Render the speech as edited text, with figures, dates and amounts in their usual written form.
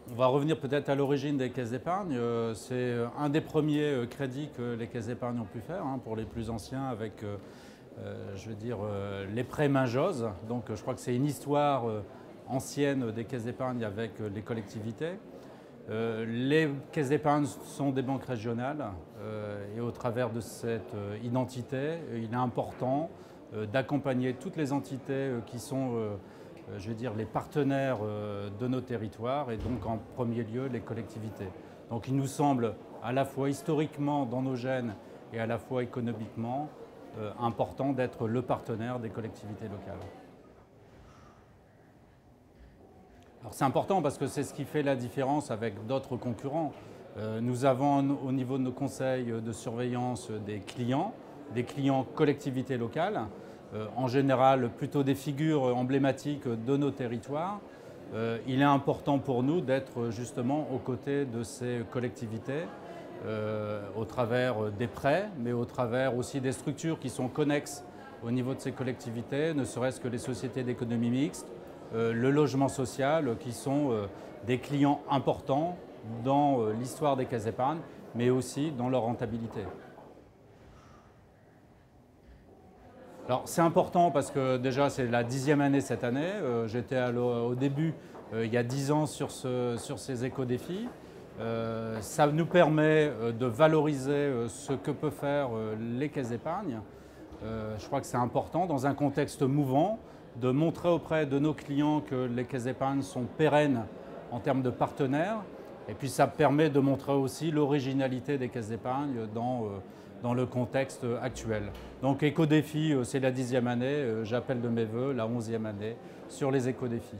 On va revenir peut-être à l'origine des caisses d'épargne. C'est un des premiers crédits que les caisses d'épargne ont pu faire, pour les plus anciens, avec je veux dire, les prêts Main-Jose. Donc je crois que c'est une histoire ancienne des caisses d'épargne avec les collectivités. Les caisses d'épargne sont des banques régionales et au travers de cette identité, il est important d'accompagner toutes les entités qui sont je veux dire, les partenaires de nos territoires et donc en premier lieu les collectivités. Donc il nous semble à la fois historiquement dans nos gènes et à la fois économiquement important d'être le partenaire des collectivités locales. Alors c'est important parce que c'est ce qui fait la différence avec d'autres concurrents. Nous avons au niveau de nos conseils de surveillance des clients collectivités locales, en général plutôt des figures emblématiques de nos territoires. Il est important pour nous d'être justement aux côtés de ces collectivités, au travers des prêts, mais au travers aussi des structures qui sont connexes au niveau de ces collectivités, ne serait-ce que les sociétés d'économie mixte, le logement social, qui sont des clients importants dans l'histoire des caisses d'épargne, mais aussi dans leur rentabilité. Alors c'est important parce que déjà c'est la 10e année cette année. J'étais au début, il y a 10 ans, sur ces éco-défis. Ça nous permet de valoriser ce que peuvent faire les caisses d'épargne. Je crois que c'est important dans un contexte mouvant de montrer auprès de nos clients que les caisses d'épargne sont pérennes en termes de partenaires. Et puis ça permet de montrer aussi l'originalité des caisses d'épargne dans le contexte actuel. Donc éco-défi, c'est la 10e année, j'appelle de mes voeux la 11e année sur les éco-défis.